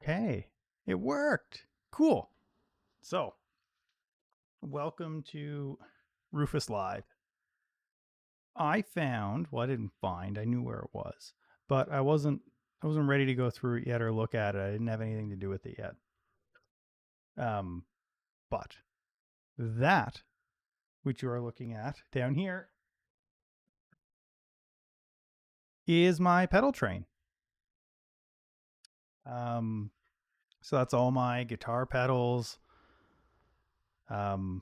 Okay, it worked. Cool. So, welcome to Rufus Live. I found, well, I didn't find, I knew where it was, but I wasn't ready to go through it yet or look at it. I didn't have anything to do with it yet. But that which you are looking at down here is my pedal train. So that's all my guitar pedals. And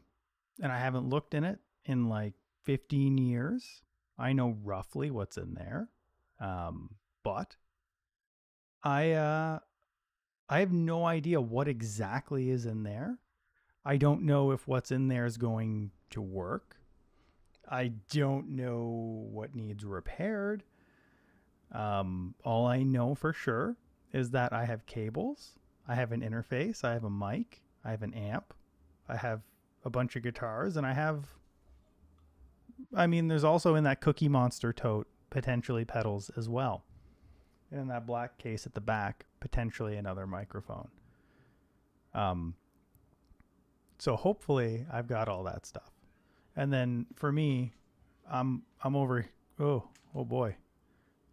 I haven't looked in it in like 15 years. I know roughly what's in there. But I have no idea what exactly is in there. I don't know if what's in there is going to work. I don't know what needs repaired. All I know for sure is that I have cables, I have an interface, I have a mic, I have an amp, I have a bunch of guitars, and there's also in that Cookie Monster tote potentially pedals as well. And in that black case at the back, potentially another microphone. So hopefully I've got all that stuff. And then for me, I'm over. Oh boy,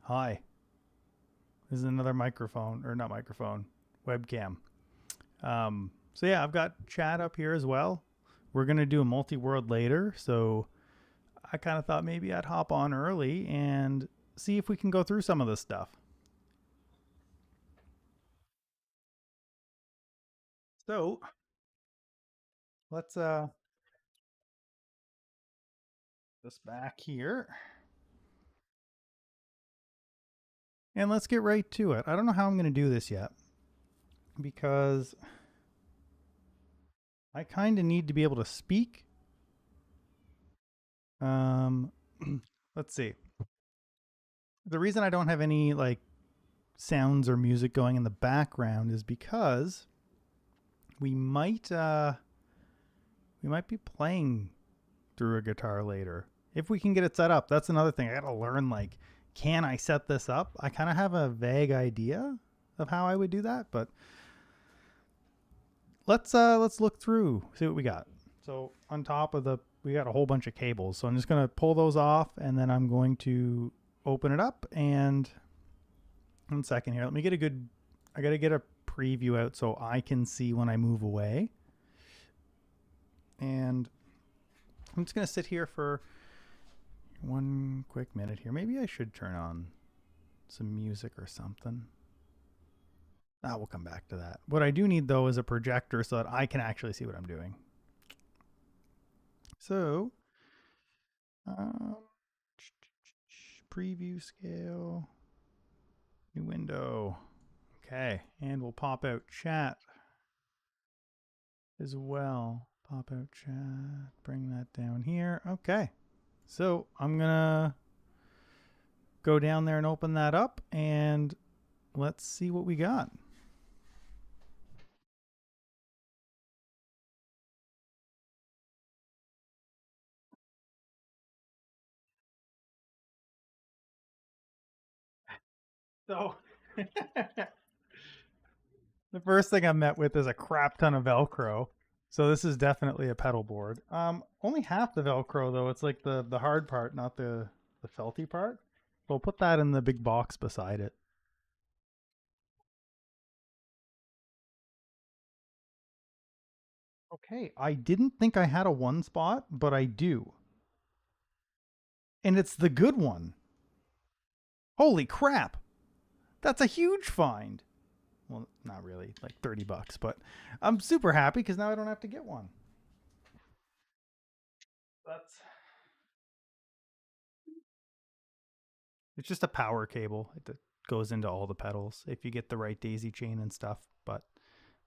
hi. This is another microphone, or not microphone, webcam. So yeah, I've got chat up here as well. We're gonna do a multi-world later, so I kind of thought maybe I'd hop on early and see if we can go through some of this stuff. So let's this back here and let's get right to it. I don't know how I'm going to do this yet because I kind of need to be able to speak. Um, let's see. The reason I don't have any like sounds or music going in the background is because we might be playing through a guitar later if we can get it set up. That's another thing. I got to learn, like, can I set this up? I kind of have a vague idea of how I would do that, but let's look through, see what we got. So on top of we got a whole bunch of cables. So I'm just going to pull those off and then I'm going to open it up. And 1 second here, let me get I got to get a preview out so I can see when I move away. And I'm just going to sit here for 1 quick minute here. Maybe I should turn on some music or something. We'll come back to that. What I do need, though, is a projector so that I can actually see what I'm doing. So, preview scale, new window. Okay, and we'll pop out chat as well. Pop out chat, bring that down here. Okay, so I'm gonna go down there and open that up, and let's see what we got. So the first thing I'm met with is a crap ton of Velcro. So this is definitely a pedal board. Only half the Velcro though. It's like the hard part, not the felty part. We'll put that in the big box beside it. Okay, I didn't think I had a one spot, but I do. And it's the good one. Holy crap. That's a huge find. Well, not really, like $30, but I'm super happy because now I don't have to get one. That's It's just a power cable that goes into all the pedals if you get the right daisy chain and stuff. But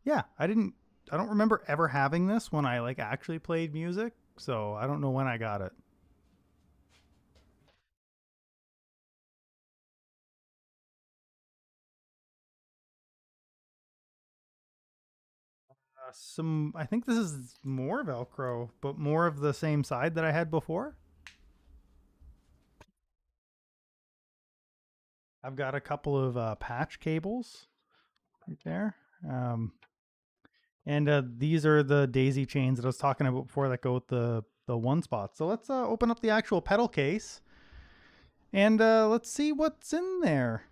yeah, I don't remember ever having this when I like actually played music, so I don't know when I got it. I think this is more Velcro, but more of the same side that I had before. I've got a couple of patch cables right there. And these are the daisy chains that I was talking about before that go with the one spot. So let's open up the actual pedal case and let's see what's in there.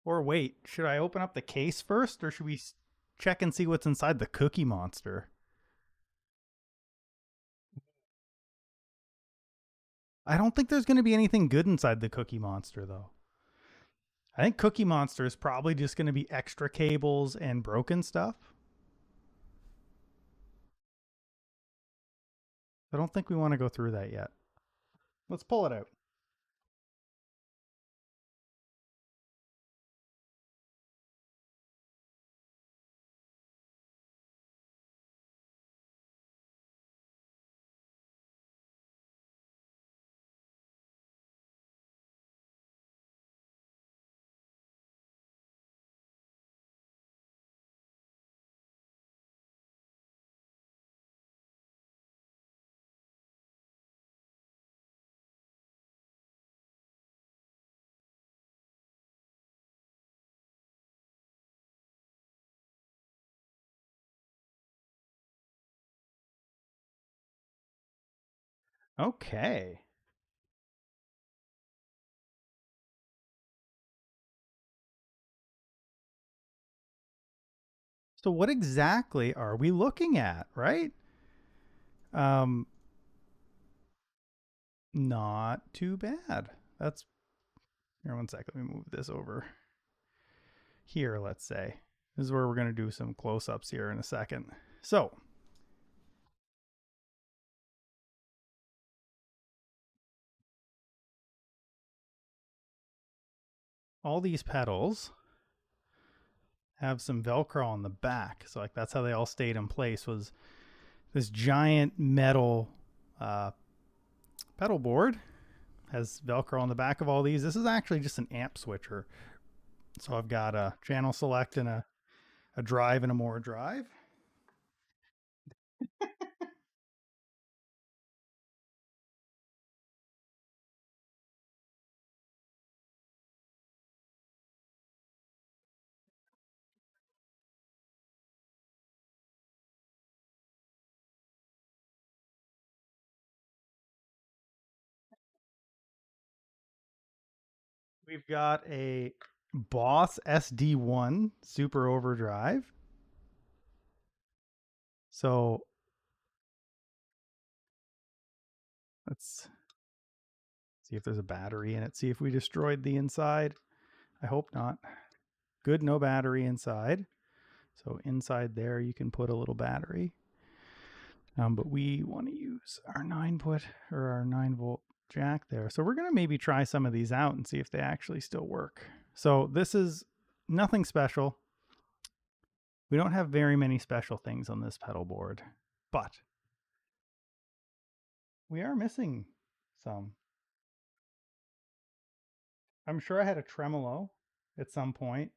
Or wait, should I open up the case first, or should we check and see what's inside the Cookie Monster? I don't think there's going to be anything good inside the Cookie Monster, though. I think Cookie Monster is probably just going to be extra cables and broken stuff. I don't think we want to go through that yet. Let's pull it out. Okay. So what exactly are we looking at, right? Um Not too bad. That's here 1 second. Let me move this over here, let's say. This is where we're going to do some close-ups here in a second. So, all these pedals have some Velcro on the back. So like that's how they all stayed in place, was this giant metal pedal board has Velcro on the back of all these. This is actually just an amp switcher. So I've got a channel select and a drive and a more drive. We've got a Boss SD1 Super Overdrive. So let's see if there's a battery in it. See if we destroyed the inside. I hope not. Good, no battery inside. So inside there, you can put a little battery. But we want to use our 9-put or our 9-volt jack there. So we're going to maybe try some of these out and see if they actually still work. So this is nothing special. We don't have very many special things on this pedal board, but we are missing some. I'm sure I had a tremolo at some point.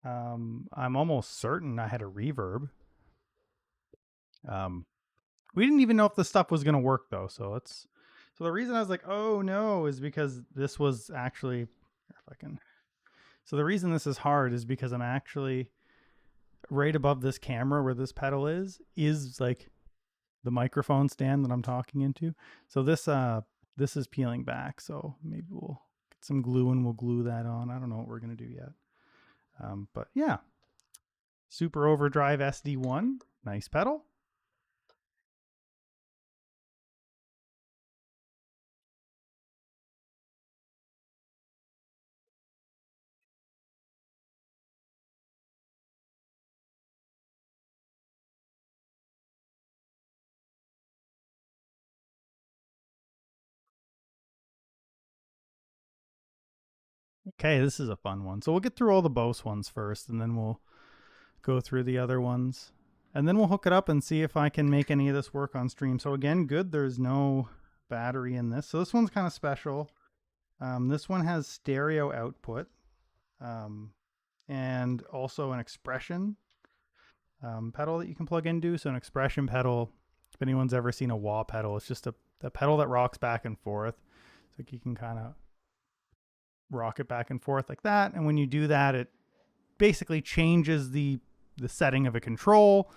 I'm almost certain I had a reverb. We didn't even know if the stuff was going to work though. So the reason I was like, oh no, is because this was actually, if I can. So the reason this is hard is because I'm actually right above this camera where this pedal is like the microphone stand that I'm talking into. So this is peeling back. So maybe we'll get some glue and we'll glue that on. I don't know what we're going to do yet. But yeah, Super Overdrive SD1, nice pedal. Okay, this is a fun one. So we'll get through all the Bose ones first, and then we'll go through the other ones. And then we'll hook it up and see if I can make any of this work on stream. So again, good, there's no battery in this. So this one's kind of special. This one has stereo output and also an expression. pedal that you can plug into. So an expression pedal, if anyone's ever seen a wah pedal, it's just a pedal that rocks back and forth. So you can kind of rock it back and forth like that. And when you do that, it basically changes the setting of a control,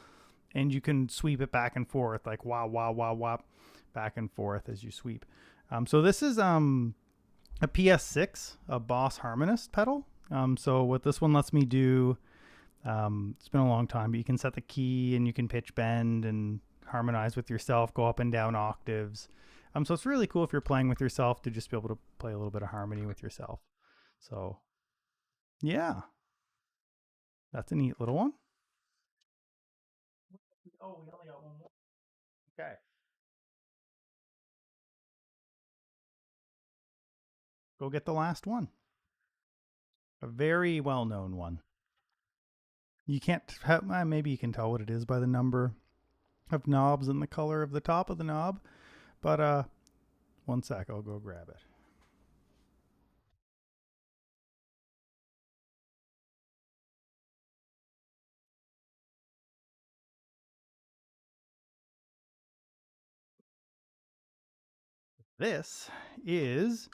and you can sweep it back and forth like wah wah wah wah, back and forth as you sweep. So this is a PS6, a Boss Harmonist pedal. So what this one lets me do, it's been a long time, but you can set the key and you can pitch bend and harmonize with yourself, go up and down octaves. So it's really cool if you're playing with yourself to just be able to play a little bit of harmony with yourself. So yeah, that's a neat little one. Oh, we only got one more. Okay. Go get the last one. A very well known one. You can't have, maybe you can tell what it is by the number of knobs and the color of the top of the knob. But one sec, I'll go grab it. This is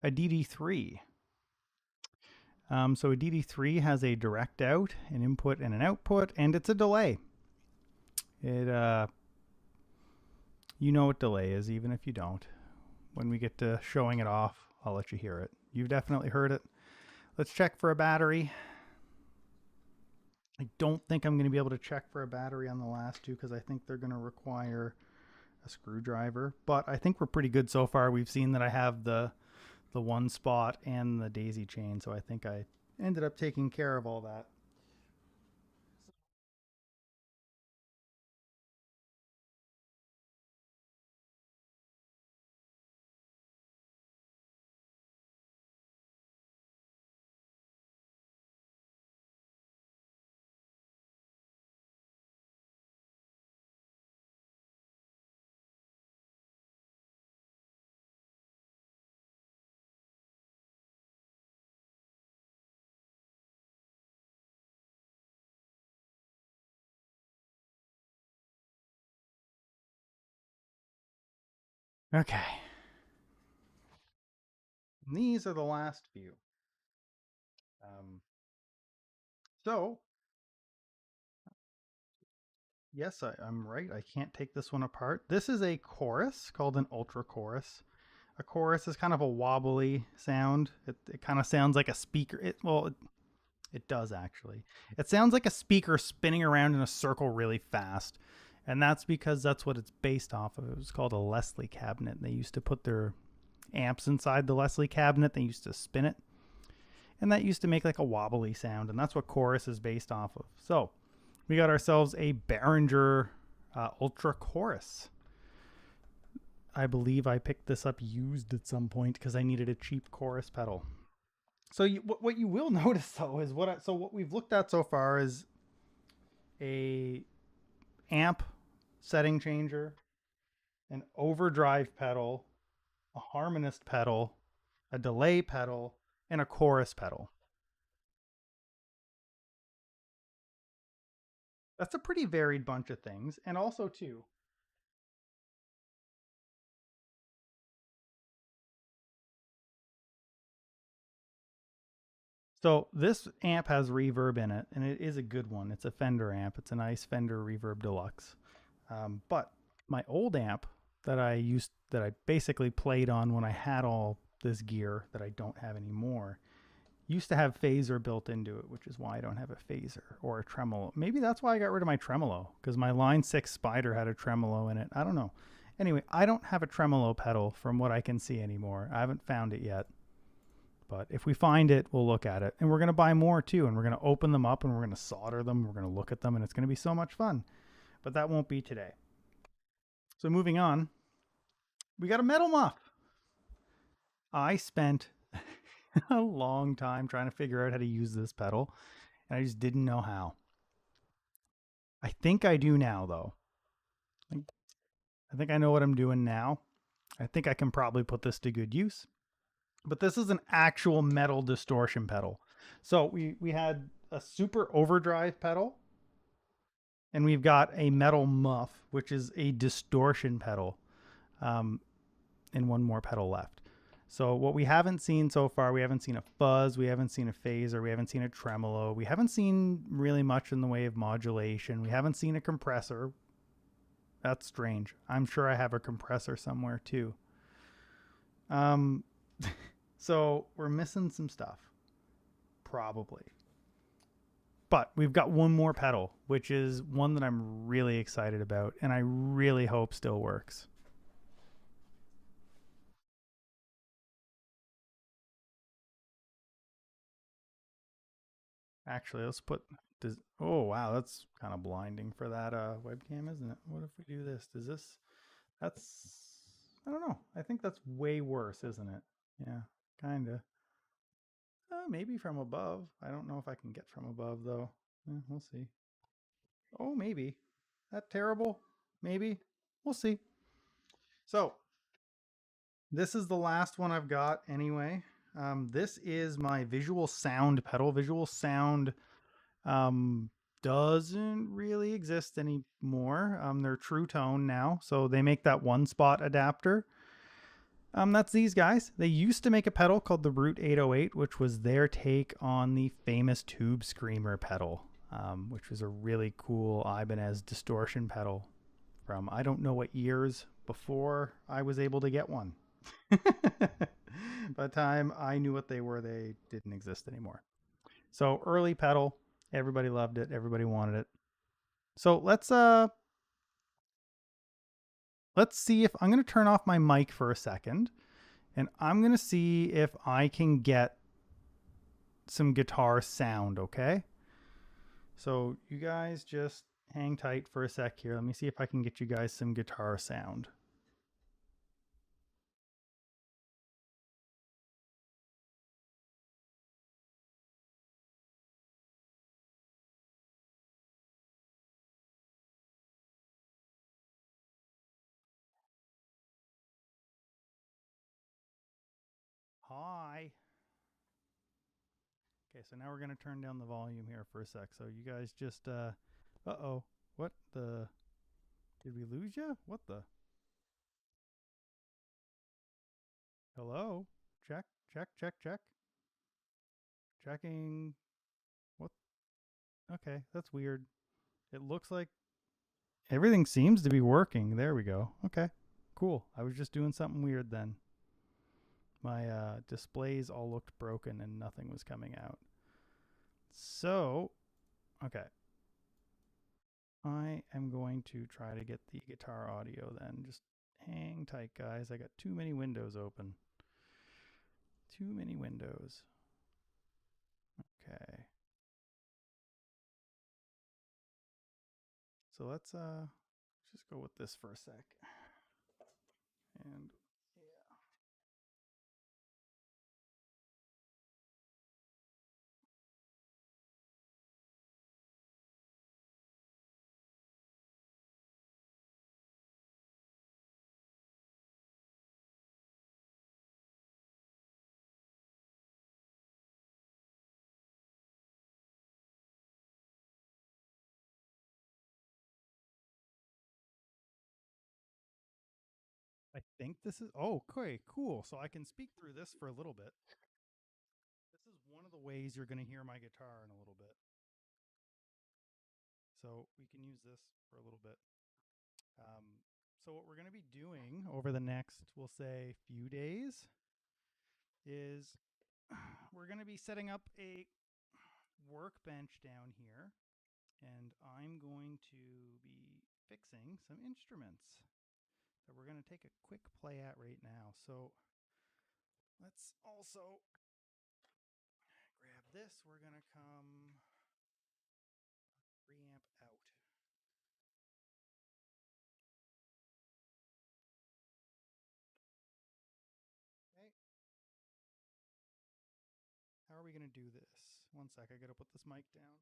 a DD3. So a DD3 has a direct out, an input, and an output, and it's a delay. It you know what delay is, even if you don't. When we get to showing it off, I'll let you hear it. You've definitely heard it. Let's check for a battery. I don't think I'm going to be able to check for a battery on the last two because I think they're going to require a screwdriver. But I think we're pretty good so far. We've seen that I have the one spot and the daisy chain, so I think I ended up taking care of all that. Okay. And these are the last few. Um, so, yes, I'm right. I can't take this one apart. This is a chorus called an ultra chorus. A chorus is kind of a wobbly sound. It kind of sounds like a speaker. It does actually. It sounds like a speaker spinning around in a circle really fast. And that's because that's what it's based off of. It was called a Leslie cabinet. They used to put their amps inside the Leslie cabinet. They used to spin it. And that used to make like a wobbly sound. And that's what chorus is based off of. So we got ourselves a Behringer Ultra Chorus. I believe I picked this up used at some point because I needed a cheap chorus pedal. So what you will notice though is what we've looked at so far is a amp setting changer, an overdrive pedal, a harmonist pedal, a delay pedal, and a chorus pedal. That's a pretty varied bunch of things. And also too, so this amp has reverb in it, and it is a good one. It's a Fender amp. It's a nice Fender Reverb Deluxe. But my old amp that I basically played on when I had all this gear that I don't have anymore, used to have phaser built into it, which is why I don't have a phaser or a tremolo. Maybe that's why I got rid of my tremolo, because my Line 6 Spider had a tremolo in it. I don't know. Anyway, I don't have a tremolo pedal from what I can see anymore. I haven't found it yet. But if we find it, we'll look at it. And we're going to buy more too. And we're going to open them up and we're going to solder them. We're going to look at them and it's going to be so much fun. But that won't be today. So moving on, we got a metal muff. I spent a long time trying to figure out how to use this pedal, and I just didn't know how. I think I do now, though. I think I know what I'm doing now. I think I can probably put this to good use. But this is an actual metal distortion pedal. So we had a super overdrive pedal, and we've got a metal muff, which is a distortion pedal, um, and one more pedal left. So what we haven't seen so far, we haven't seen a fuzz, we haven't seen a phaser, we haven't seen a tremolo, we haven't seen really much in the way of modulation, we haven't seen a compressor. That's strange. I'm sure I have a compressor somewhere too. Um, so we're missing some stuff, probably. But we've got one more pedal, which is one that I'm really excited about, and I really hope still works. Actually, let's put. Does oh wow, that's kind of blinding for that webcam, isn't it? What if we do this? Does this? That's I don't know. I think that's way worse, isn't it? Yeah, kind of. Maybe from above. I don't know if I can get from above though. We'll see. Oh, maybe. That terrible? Maybe. We'll see. So this is the last one I've got anyway. This is my visual sound pedal. Visual sound um, doesn't really exist anymore. They're True Tone now, so they make that one spot adapter. That's these guys. They used to make a pedal called the Root 808, which was their take on the famous Tube Screamer pedal, which was a really cool Ibanez distortion pedal from I don't know what years before I was able to get one. By the time I knew what they were, they didn't exist anymore. So early pedal, everybody loved it, everybody wanted it. So let's see if I'm going to turn off my mic for a second, and I'm going to see if I can get some guitar sound, okay? So you guys just hang tight for a sec here. Let me see if I can get you guys some guitar sound. Hi. Okay, so now we're going to turn down the volume here for a sec. So you guys just uh-oh. What the Did we lose you? What the Hello? Check, check, check, check. Checking. What? Okay, that's weird. It looks like everything seems to be working. There we go. Okay, cool. I was just doing something weird then. My displays all looked broken and nothing was coming out. So, okay. I am going to try to get the guitar audio then. Just hang tight, guys. I got too many windows open. Too many windows. Okay. So let's just go with this for a sec. And yeah. I think this is okay, cool. So I can speak through this for a little bit. This is one of the ways you're going to hear my guitar in a little bit. So we can use this for a little bit. So what we're going to be doing over the next, we'll say, few days is we're going to be setting up a workbench down here, and I'm going to be fixing some instruments that we're going to take a quick play at right now. So let's also grab this. We're going to come preamp out. Okay. How are we going to do this? One sec. I got to put this mic down.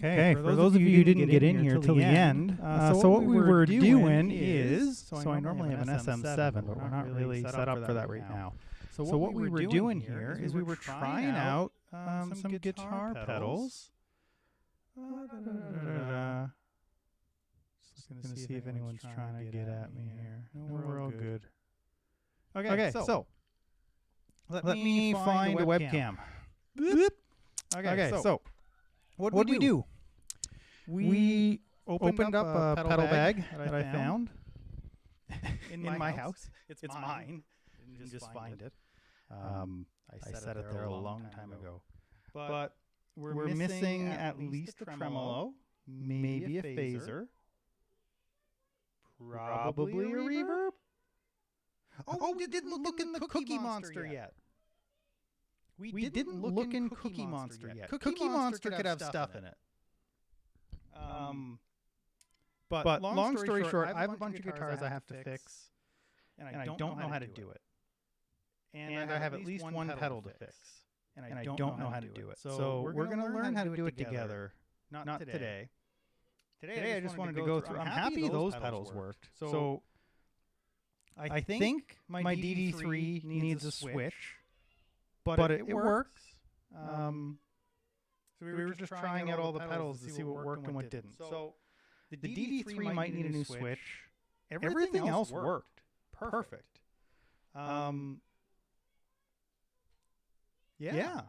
Okay, for those of you who didn't get in here till the end, so what we were doing is, so I normally have an SM7, but we're not really set up for that right now. So what we were doing here is we were trying out some guitar pedals. Just going to see if anyone's trying to get at me here. No, we're all good. Okay, so let me find a webcam. Okay, so what did we do? We opened up a pedal bag that I found in my house. It's mine. I didn't just find it. I set it there a long time ago. But we're missing at least a tremolo, maybe a phaser, probably a reverb. Oh, we didn't look in the Cookie Monster yet. We didn't look in Cookie Monster yet. Cookie Monster could have stuff in it. But long story short, I have a bunch of guitars I have to fix, and I don't know how to do it. And I have at least one pedal to fix, and I don't know how to do it. So we're going to learn how to do it together. Not today. Today I just wanted to go through. I'm happy those pedals worked. So I think my DD3 needs a switch, but it works. So we were just trying out all the pedals to see what worked and what didn't. So the DD3 might need a new switch. Everything else worked perfect. Yeah.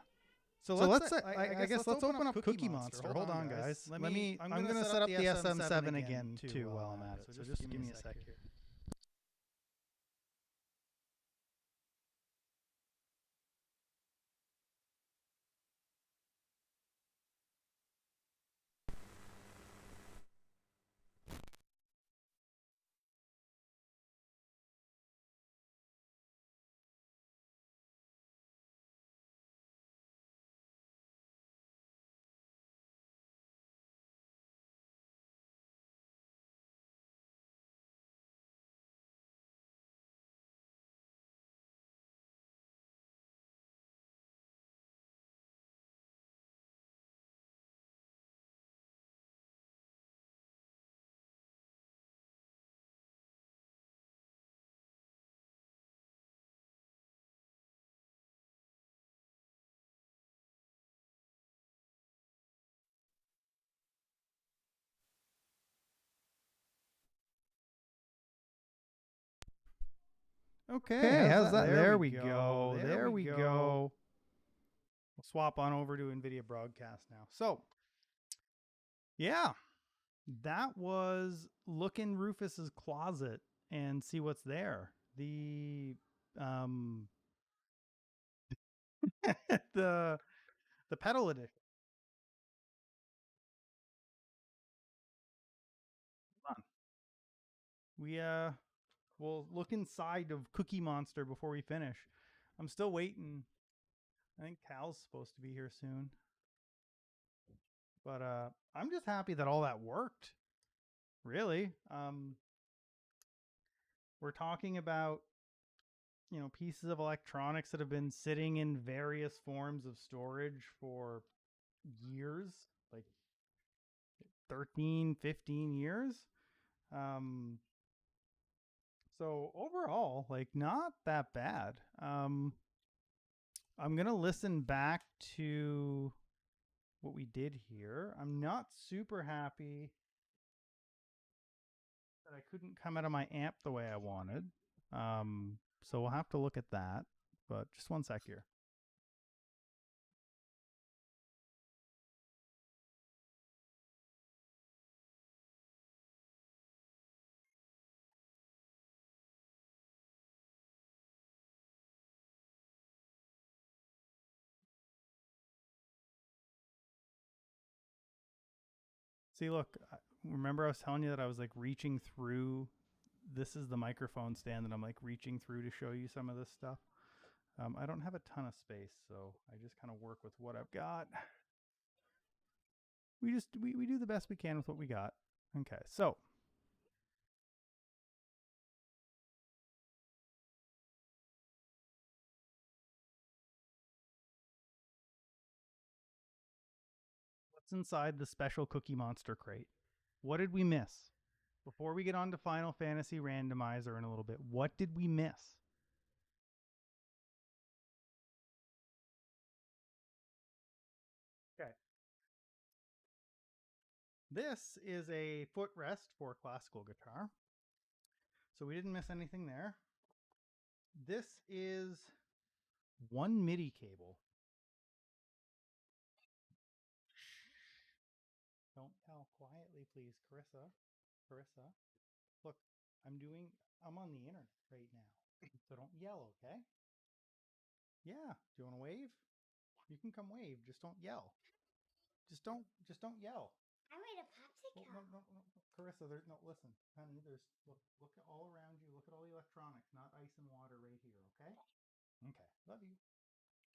So let's I guess let's open up Cookie Monster. Hold on, guys. I'm going to set up the SM7 again too while I'm at it. So just give me a sec here. Okay, how's that? There we go. There we go. We'll swap on over to NVIDIA Broadcast now. So, yeah, that was look in Rufus's closet and see what's there. The the pedal edition. Hold on. We'll look inside of Cookie Monster before we finish. I'm still waiting. I think Cal's supposed to be here soon. But I'm just happy that all that worked. Really. We're talking about, you know, pieces of electronics that have been sitting in various forms of storage for years, like 13, 15 years. So overall, like not that bad. I'm going to listen back to what we did here. I'm not super happy that I couldn't come out of my amp the way I wanted. So we'll have to look at that, but just one sec here. See, look, remember I was telling you that I was like reaching through. This is the microphone stand that I'm like reaching through to show you some of this stuff. I don't have a ton of space, so I just kind of work with what I've got. We do the best we can with what we got. Okay, so what's inside the special Cookie Monster crate? What did we miss? Before we get on to Final Fantasy Randomizer in a little bit, what did we miss? Okay. This is a footrest for classical guitar. So we didn't miss anything there. This is one MIDI cable. Don't yell quietly, please, Carissa. Carissa, look, I'm on the internet right now. So don't yell, okay? Yeah. Do you want to wave? You can come wave. Just don't yell. Just don't yell. I made a popsicle. No. Carissa, listen, honey, look all around you. Look at all the electronics, not ice and water right here, okay? Okay. Love you.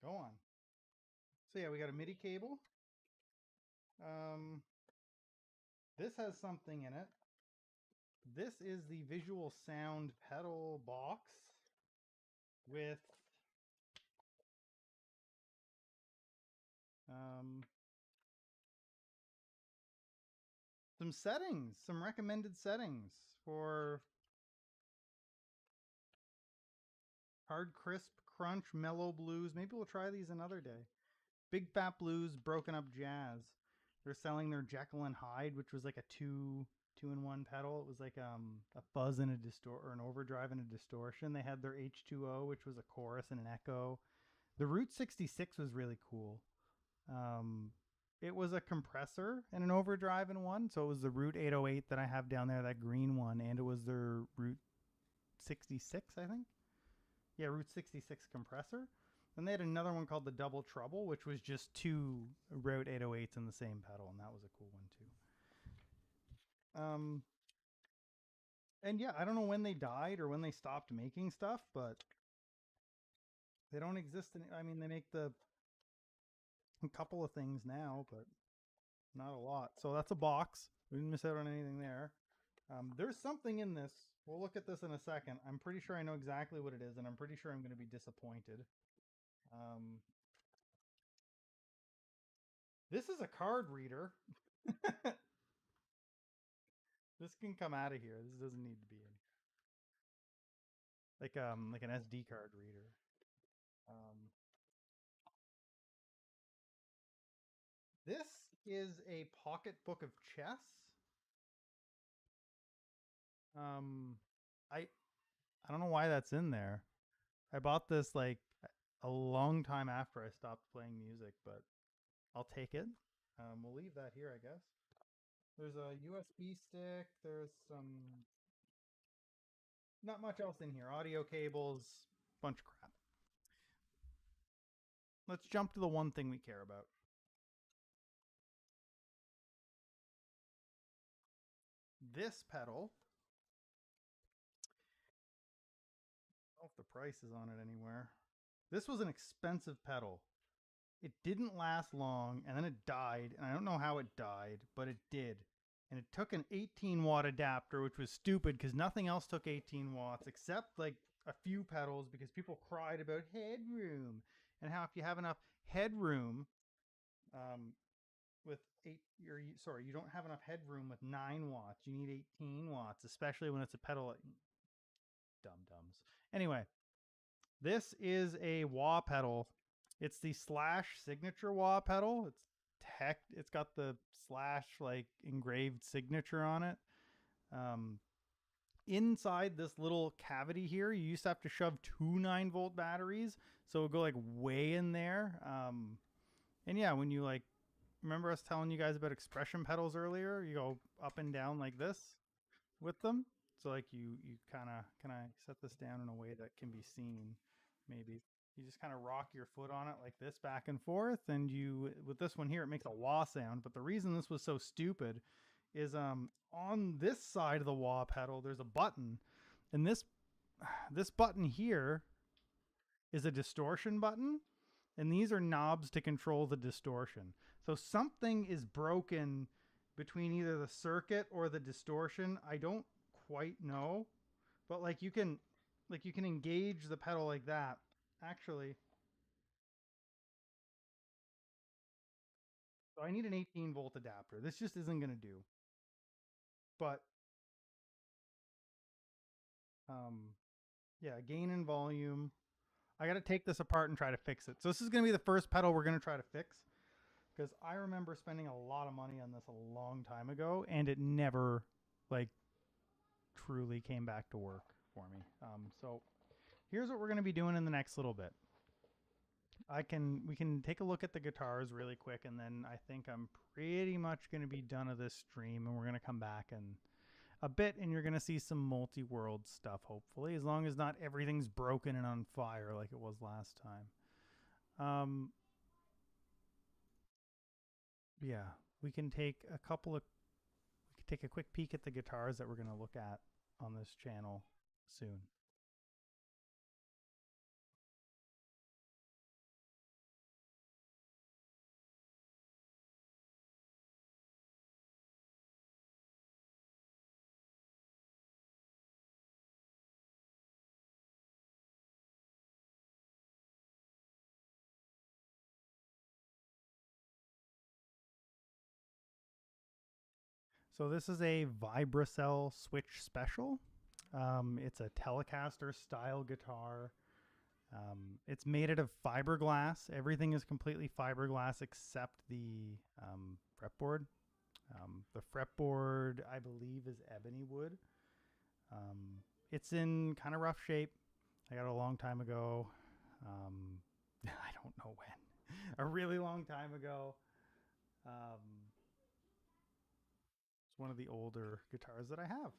Go on. So yeah, we got a MIDI cable. This has something in it. This is the visual sound pedal box with some settings, some recommended settings for hard, crisp, crunch, mellow blues. Maybe we'll try these another day. Big fat blues, broken up jazz. They're selling their Jekyll and Hyde, which was like a two-in-one pedal. It was like a fuzz and a or an overdrive and a distortion. They had their H2O, which was a chorus and an echo. The Route 66 was really cool. It was a compressor and an overdrive in one. So it was the Route 808 that I have down there, that green one, and it was their Route 66, I think. Yeah, Route 66 compressor. And they had another one called the Double Trouble, which was just two Route 808s in the same pedal, and that was a cool one too. And yeah, I don't know when they died or when they stopped making stuff, but they don't exist. I mean, they make a couple of things now, but not a lot. So that's a box. We didn't miss out on anything there. There's something in this. We'll look at this in a second. I'm pretty sure I know exactly what it is, and I'm pretty sure I'm going to be disappointed. This is a card reader. This can come out of here. This doesn't need to be in. Like an SD card reader. This is a pocket book of chess. I I don't know why that's in there. I bought this like a long time after I stopped playing music, but I'll take it. We'll leave that here, I guess. There's a USB stick. There's some, not much else in here. Audio cables, bunch of crap. Let's jump to the one thing we care about. This pedal, I don't know if the price is on it anywhere. This was an expensive pedal. It didn't last long and then it died. And I don't know how it died, but it did. And it took an 18-watt adapter, which was stupid because nothing else took 18 watts except like a few pedals because people cried about headroom and how if you have enough headroom um, with you don't have enough headroom with 9 watts. You need 18 watts, especially when it's a pedal. Dum dums. Anyway, this is a wah pedal. It's the Slash signature wah pedal. It's got the Slash like engraved signature on it. Inside this little cavity here, you used to have to shove two 9-volt batteries, so it would go like way in there. And yeah, when you like remember us telling you guys about expression pedals earlier, you go up and down like this with them. So like you kind of, can I set this down in a way that can be seen? Maybe you just kind of rock your foot on it like this back and forth, and you with this one here it makes a wah sound. But the reason this was so stupid is on this side of the wah pedal there's a button, and this button here is a distortion button, and these are knobs to control the distortion. So something is broken between either the circuit or the distortion. I don't quite know, but like you can engage the pedal like that. Actually, so I need an 18-volt adapter. This just isn't going to do. But um yeah, gain and volume. I got to take this apart and try to fix it. So this is going to be the first pedal we're going to try to fix, because I remember spending a lot of money on this a long time ago, and it never like truly came back to work for me. So here's what we're going to be doing in the next little bit. We can take a look at the guitars really quick, and then I think I'm pretty much going to be done of this stream, and we're going to come back and a bit, and you're going to see some multi-world stuff, hopefully, as long as not everything's broken and on fire like it was last time. Yeah, we can take a quick peek at the guitars that we're going to look at on this channel soon. So this is a Vibracell Switch Special. It's a Telecaster style guitar. It's made out of fiberglass. Everything is completely fiberglass except the fretboard. The fretboard, I believe, is ebony wood. It's in kind of rough shape. I got it a long time ago. I don't know when. A really long time ago. It's one of the older guitars that I have.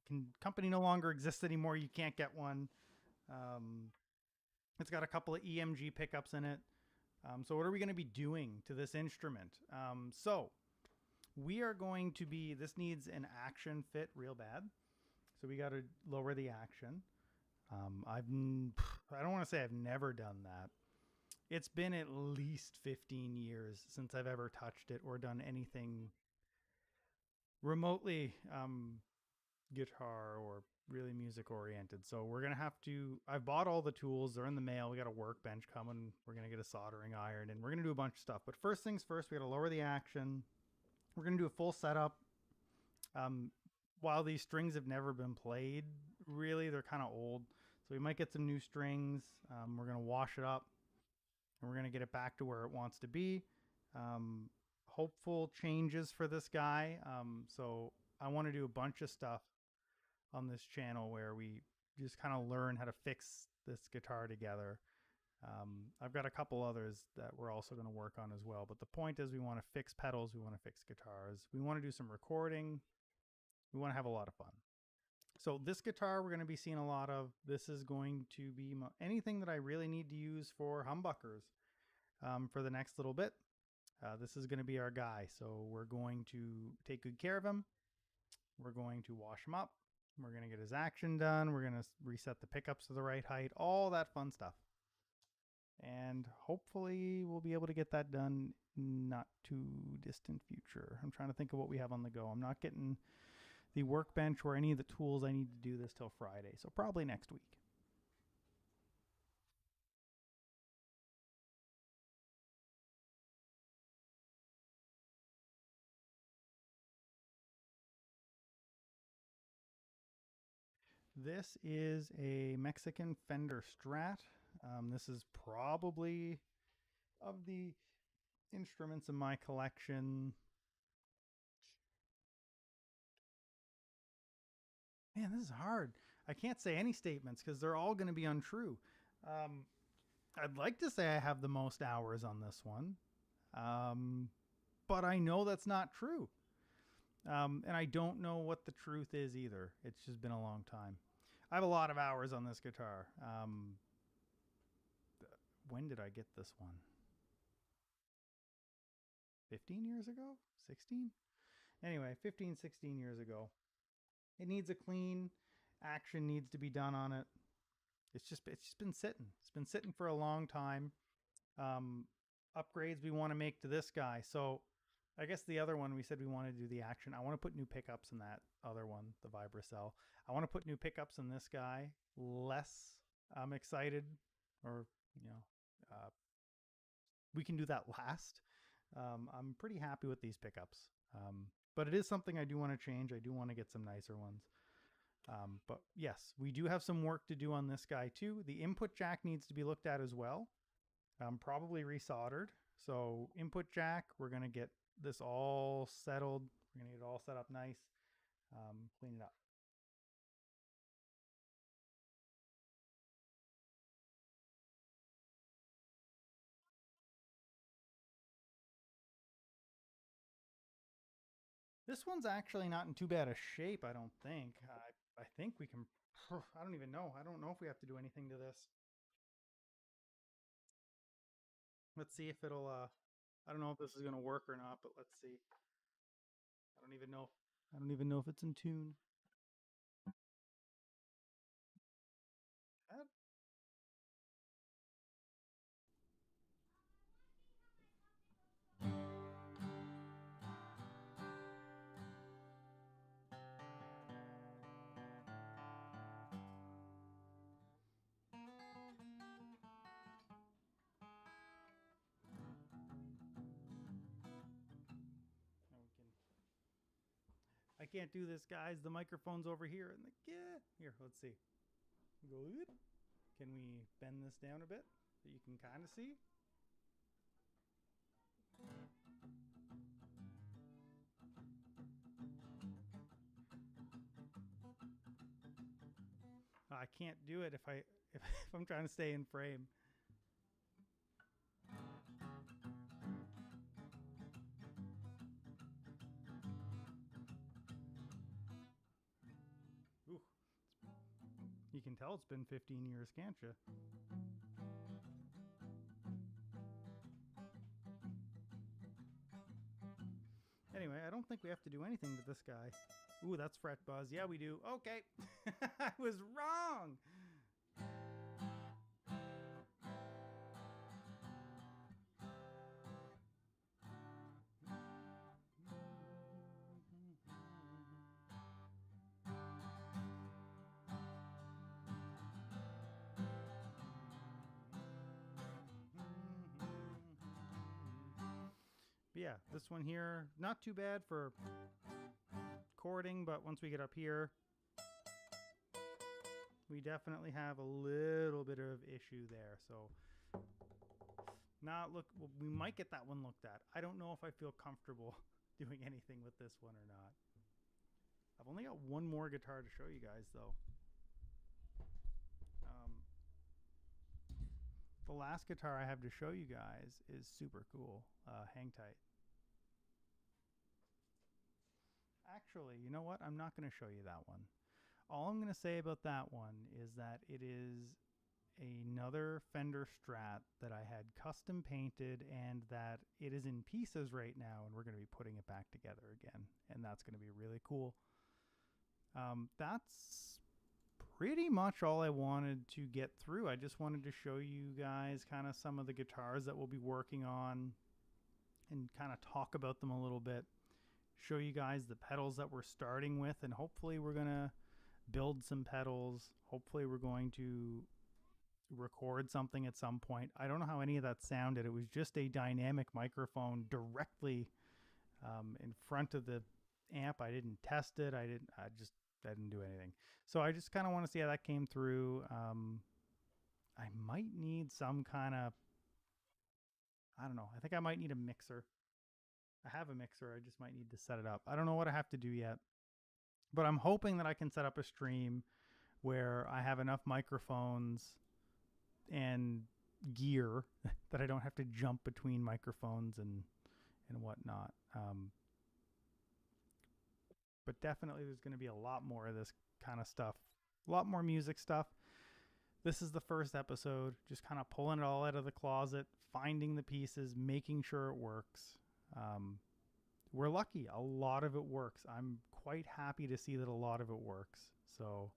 The company no longer exists anymore. You can't get one. It's got a couple of EMG pickups in it. So what are we going to be doing to this instrument? So we are going to be, this needs an action fit real bad. So we got to lower the action. I don't want to say I've never done that. It's been at least 15 years since I've ever touched it or done anything remotely guitar or really music oriented. So we're going to have to, I've bought all the tools. They're in the mail. We got a workbench coming. We're going to get a soldering iron and we're going to do a bunch of stuff. But first things first, we got to lower the action. We're going to do a full setup. While these strings have never been played, really, they're kind of old. So we might get some new strings. We're going to wash it up and we're going to get it back to where it wants to be. Hopeful changes for this guy. So I want to do a bunch of stuff on this channel where we just kind of learn how to fix this guitar together. I've got a couple others that we're also going to work on as well. But the point is we want to fix pedals. We want to fix guitars. We want to do some recording. We want to have a lot of fun. So this guitar we're going to be seeing a lot of. This is going to be anything that I really need to use for humbuckers for the next little bit. This is going to be our guy. So we're going to take good care of him. We're going to wash him up. We're going to get his action done. We're going to reset the pickups to the right height. All that fun stuff. And hopefully we'll be able to get that done not too distant future. I'm trying to think of what we have on the go. I'm not getting the workbench or any of the tools I need to do this till Friday. So probably next week. This is a Mexican Fender Strat. This is probably, of the instruments in my collection, man, this is hard. I can't say any statements because they're all going to be untrue. I'd like to say I have the most hours on this one, but I know that's not true. And I don't know what the truth is either. It's just been a long time. I have a lot of hours on this guitar. When did I get this one? 15 years ago? 16? Anyway, 15, 16 years ago. It needs a clean. Action needs to be done on it. It's just been sitting. It's been sitting for a long time. Upgrades we want to make to this guy. So I guess the other one, we said we want to do the action. I want to put new pickups in that other one, the Vibracell. I want to put new pickups in this guy. Less I'm excited, or, we can do that last. I'm pretty happy with these pickups. But it is something I do want to change. I do want to get some nicer ones. But yes, we do have some work to do on this guy too. The input jack needs to be looked at as well. Probably resoldered. So input jack, we're going to get this all settled. We're going to get it all set up nice. Clean it up. This one's actually not in too bad a shape, I don't think. I think we can... I don't even know. I don't know if we have to do anything to this. Let's see if it'll... I don't know if this is going to work or not, but let's see. I don't even know. I don't even know if it's in tune. That... I can't do this, guys. The microphone's over here. And here, let's see. Go. Can we bend this down a bit so you can kind of see? I can't do it if I'm trying to stay in frame. Ooh. You can tell it's been 15 years, can't you? Anyway, I don't think we have to do anything to this guy. Ooh, that's fret buzz. Yeah, we do. Okay. I was wrong. But yeah, this one here, not too bad for chording, but once we get up here, we definitely have a little bit of issue there. So we might get that one looked at. I don't know if I feel comfortable doing anything with this one or not. I've only got one more guitar to show you guys though. The last guitar I have to show you guys is super cool. Hang tight. Actually, you know what? I'm not going to show you that one. All I'm going to say about that one is that it is another Fender Strat that I had custom painted, and that it is in pieces right now, and we're going to be putting it back together again, and that's going to be really cool. That's pretty much all I wanted to get through. I just wanted to show you guys kind of some of the guitars that we'll be working on and kind of talk about them a little bit, show you guys the pedals that we're starting with, and hopefully we're going to build some pedals. Hopefully we're going to record something at some point. I don't know how any of that sounded. It was just a dynamic microphone directly in front of the amp. I didn't test it. I didn't do anything. So I just kind of want to see how that came through. I might need some kind of, I don't know. I think I might need a mixer. I have a mixer. I just might need to set it up. I don't know what I have to do yet, but I'm hoping that I can set up a stream where I have enough microphones and gear that I don't have to jump between microphones and whatnot. But definitely there's going to be a lot more of this kind of stuff, a lot more music stuff. This is the first episode, just kind of pulling it all out of the closet, finding the pieces, making sure it works. We're lucky. A lot of it works. I'm quite happy to see that a lot of it works. So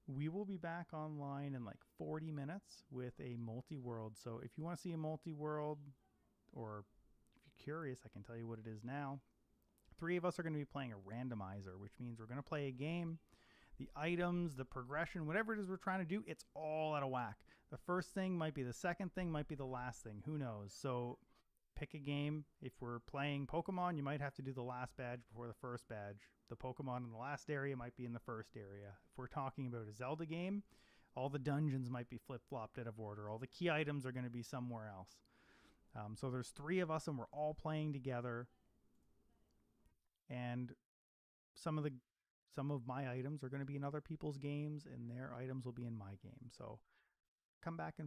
we will be back online in like 40 minutes with a multi-world. So if you want to see a multi-world, or if you're curious, I can tell you what it is now. 3 of us are going to be playing a randomizer, which means we're going to play a game. The items, the progression, whatever it is we're trying to do, it's all out of whack. The first thing might be the second thing, might be the last thing. Who knows? So pick a game. If we're playing Pokemon, you might have to do the last badge before the first badge. The Pokemon in the last area might be in the first area. If we're talking about a Zelda game, all the dungeons might be flip-flopped out of order. All the key items are going to be somewhere else. So there's 3 of us, and we're all playing together. And some of my items are going to be in other people's games, and their items will be in my game. So come back and